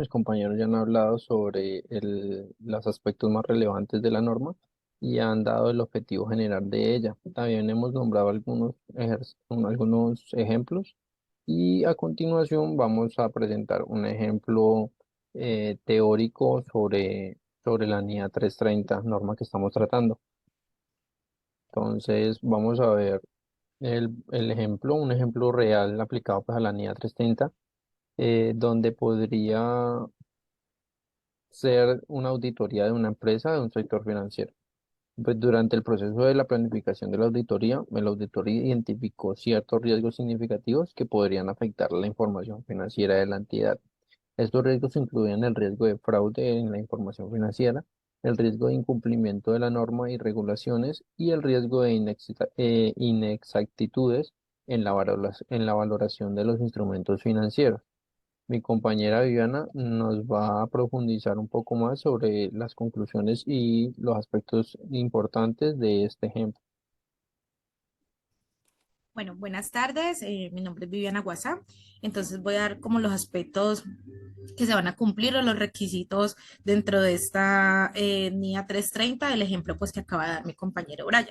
Mis compañeros ya han hablado sobre los aspectos más relevantes de la norma y han dado el objetivo general de ella. También hemos nombrado algunos ejemplos y a continuación vamos a presentar un ejemplo teórico sobre la NIA 330, norma que estamos tratando. Entonces vamos a ver un ejemplo real aplicado pues, a la NIA 330, donde podría ser una auditoría de una empresa, de un sector financiero. Pues durante el proceso de la planificación de la auditoría, el auditor identificó ciertos riesgos significativos que podrían afectar la información financiera de la entidad. Estos riesgos incluyen el riesgo de fraude en la información financiera, el riesgo de incumplimiento de la norma y regulaciones y el riesgo de inexactitudes en en la valoración de los instrumentos financieros. Mi compañera Viviana nos va a profundizar un poco más sobre las conclusiones y los aspectos importantes de este ejemplo. Bueno, buenas tardes. Mi nombre es Viviana Guasá. Entonces voy a dar como los aspectos que se van a cumplir o los requisitos dentro de esta NIA 330, el ejemplo pues que acaba de dar mi compañero Brian.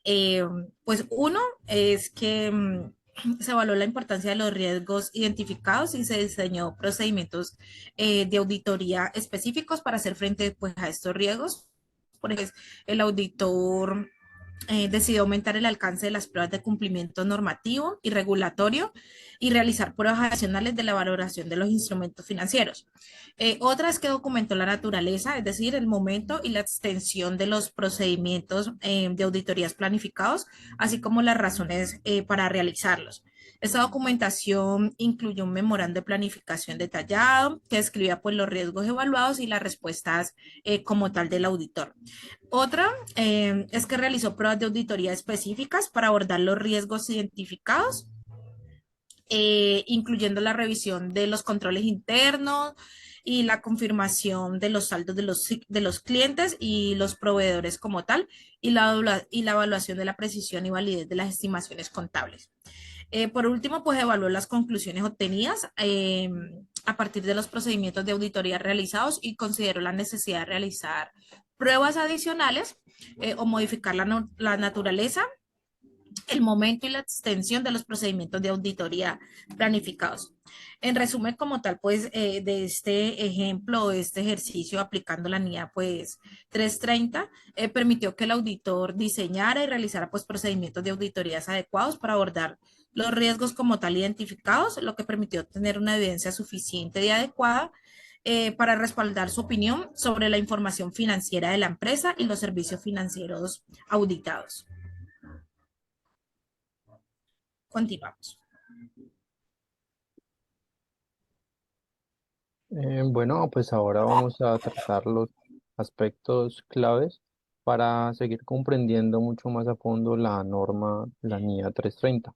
Eh, pues uno es que se evaluó la importancia de los riesgos identificados y se diseñó procedimientos de auditoría específicos para hacer frente pues a estos riesgos. Por ejemplo, el auditor decidió aumentar el alcance de las pruebas de cumplimiento normativo y regulatorio y realizar pruebas adicionales de la valoración de los instrumentos financieros. Otra es que documentó la naturaleza, es decir, el momento y la extensión de los procedimientos de auditorías planificados, así como las razones para realizarlos. Esta documentación incluyó un memorando de planificación detallado que describía pues, los riesgos evaluados y las respuestas como tal del auditor. Otra es que realizó pruebas de auditoría específicas para abordar los riesgos identificados, incluyendo la revisión de los controles internos y la confirmación de los saldos de los clientes y los proveedores como tal, y la evaluación de la precisión y validez de las estimaciones contables. Por último, pues evaluó las conclusiones obtenidas a partir de los procedimientos de auditoría realizados y consideró la necesidad de realizar pruebas adicionales o modificar la naturaleza, el momento y la extensión de los procedimientos de auditoría planificados. En resumen, como tal, pues de este ejemplo, este ejercicio aplicando la NIA, pues 330, permitió que el auditor diseñara y realizara pues procedimientos de auditorías adecuados para abordar los riesgos como tal identificados, lo que permitió tener una evidencia suficiente y adecuada para respaldar su opinión sobre la información financiera de la empresa y los servicios financieros auditados. Continuamos. Bueno, pues ahora vamos a tratar los aspectos claves para seguir comprendiendo mucho más a fondo la norma, la NIA 330.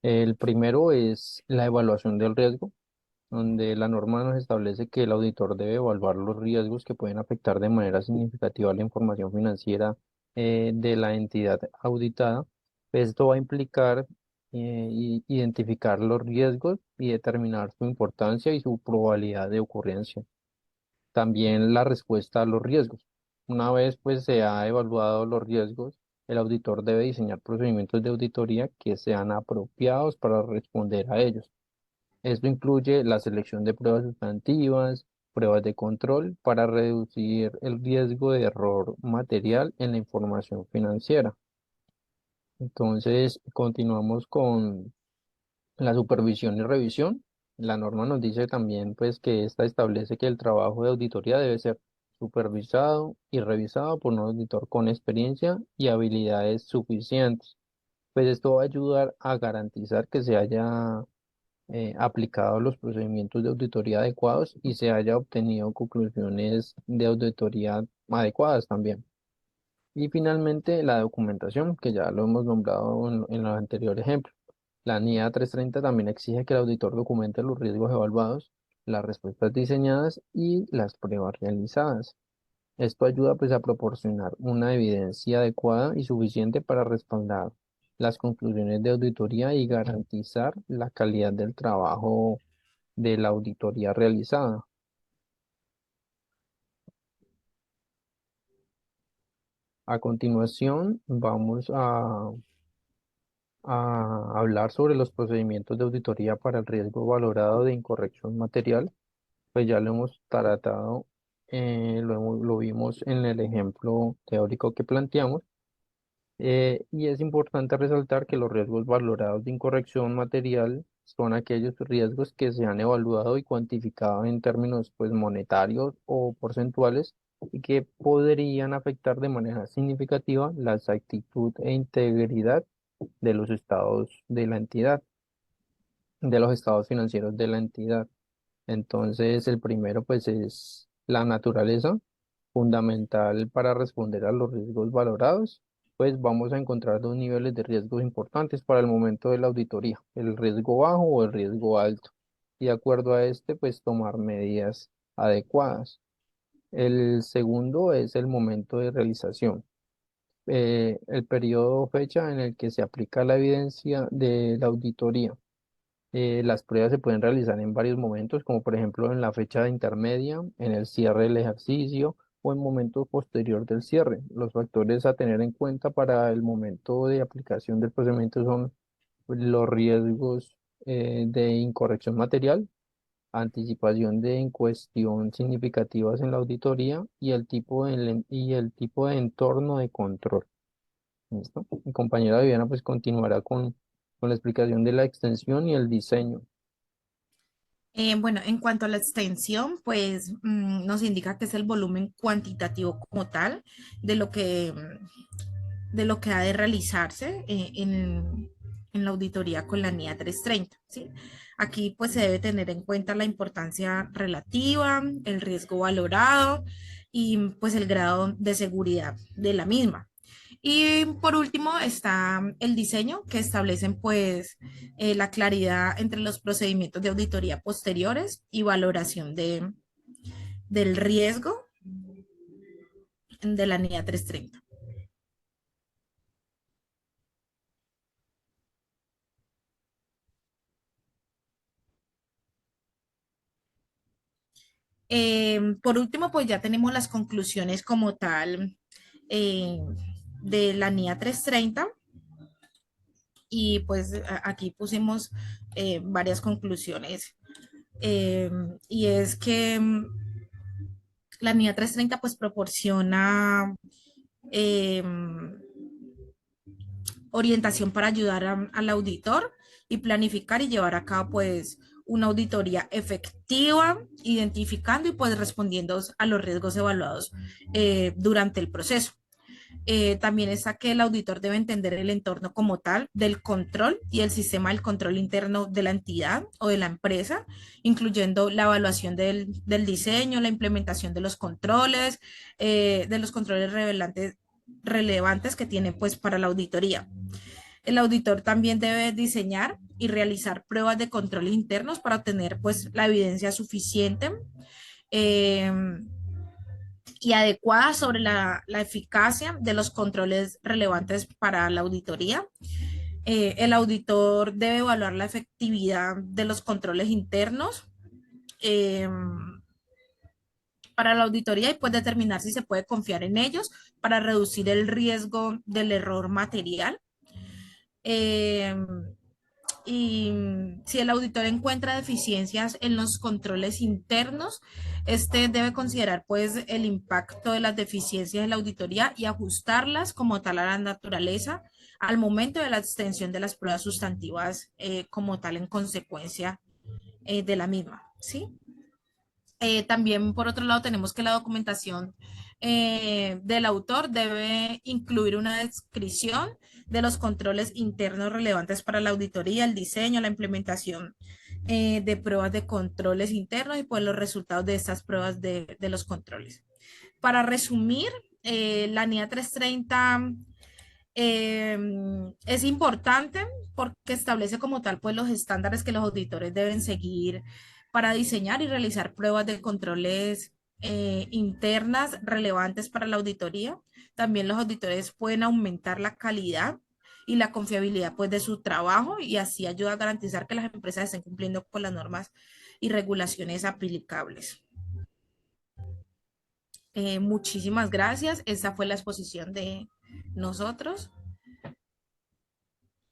El primero es la evaluación del riesgo, donde la norma nos establece que el auditor debe evaluar los riesgos que pueden afectar de manera significativa la información financiera de la entidad auditada. Esto va a implicar identificar los riesgos y determinar su importancia y su probabilidad de ocurrencia. También la respuesta a los riesgos. Una vez pues se ha evaluado los riesgos, el auditor debe diseñar procedimientos de auditoría que sean apropiados para responder a ellos. Esto incluye la selección de pruebas sustantivas, pruebas de control para reducir el riesgo de error material en la información financiera. Entonces, continuamos con la supervisión y revisión. La norma nos dice también pues que esta establece que el trabajo de auditoría debe ser supervisado y revisado por un auditor con experiencia y habilidades suficientes. Pues esto va a ayudar a garantizar que se haya aplicado los procedimientos de auditoría adecuados y se haya obtenido conclusiones de auditoría adecuadas también. Y finalmente la documentación, que ya lo hemos nombrado en el anterior ejemplo. La NIA 330 también exige que el auditor documente los riesgos evaluados, las respuestas diseñadas y las pruebas realizadas. Esto ayuda pues a proporcionar una evidencia adecuada y suficiente para respaldar las conclusiones de auditoría y garantizar la calidad del trabajo de la auditoría realizada. A continuación, vamos a hablar sobre los procedimientos de auditoría para el riesgo valorado de incorrección material. Pues ya lo hemos tratado, lo vimos en el ejemplo teórico que planteamos. Y es importante resaltar que los riesgos valorados de incorrección material son aquellos riesgos que se han evaluado y cuantificado en términos pues, monetarios o porcentuales y que podrían afectar de manera significativa la exactitud e integridad de los estados de la entidad, de los estados financieros de la entidad. Entonces, el primero pues es la naturaleza, fundamental para responder a los riesgos valorados. Pues vamos a encontrar dos niveles de riesgos importantes para el momento de la auditoría, el riesgo bajo o el riesgo alto. Y de acuerdo a este, pues tomar medidas adecuadas. El segundo es el momento de realización. El periodo o fecha en el que se aplica la evidencia de la auditoría. Las pruebas se pueden realizar en varios momentos, como por ejemplo en la fecha intermedia, en el cierre del ejercicio o en momentos posterior del cierre. Los factores a tener en cuenta para el momento de aplicación del procedimiento son los riesgos de incorrección material, anticipación de en cuestión significativas en la auditoría y y el tipo de entorno de control. ¿Listo? Mi compañera Viviana pues continuará con la explicación de la extensión y el diseño. Bueno, en cuanto a la extensión, pues nos indica que es el volumen cuantitativo como tal de de lo que ha de realizarse en la auditoría con la NIA 330, ¿sí? Aquí pues se debe tener en cuenta la importancia relativa, el riesgo valorado y pues el grado de seguridad de la misma. Y por último está el diseño que establecen pues la claridad entre los procedimientos de auditoría posteriores y valoración del riesgo de la NIA 330. Por último, pues ya tenemos las conclusiones como tal eh, de la NIA 330 y pues aquí pusimos varias conclusiones. Y es que la NIA 330 pues proporciona eh, orientación para ayudar al auditor y planificar y llevar a cabo pues una auditoría efectiva, identificando y pues respondiendo a los riesgos evaluados durante el proceso. También está que el auditor debe entender el entorno como tal del control y el sistema del control interno de la entidad o de la empresa, incluyendo la evaluación del diseño, la implementación de los controles relevantes que tiene pues para la auditoría. El auditor también debe diseñar y realizar pruebas de control internos para obtener pues la evidencia suficiente eh, y adecuada sobre la eficacia de los controles relevantes para la auditoría. El auditor debe evaluar la efectividad de los controles internos eh, para la auditoría y pues determinar si se puede confiar en ellos para reducir el riesgo del error material. Eh, y si el auditor encuentra deficiencias en los controles internos, este debe considerar pues el impacto de las deficiencias de la auditoría y ajustarlas como tal a la naturaleza al momento de la extensión de las pruebas sustantivas como tal en consecuencia de la misma, ¿sí? También, por otro lado, tenemos que la documentación del autor debe incluir una descripción de los controles internos relevantes para la auditoría, el diseño, la implementación de pruebas de controles internos y pues los resultados de estas pruebas de los controles. Para resumir, la NIA 330 es importante porque establece como tal pues los estándares que los auditores deben seguir para diseñar y realizar pruebas de controles internas relevantes para la auditoría. También los auditores pueden aumentar la calidad y la confiabilidad pues de su trabajo y así ayuda a garantizar que las empresas estén cumpliendo con las normas y regulaciones aplicables. Muchísimas gracias. Esta fue la exposición de nosotros.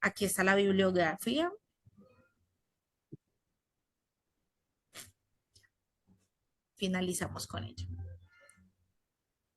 Aquí está la bibliografía. Finalizamos con ello.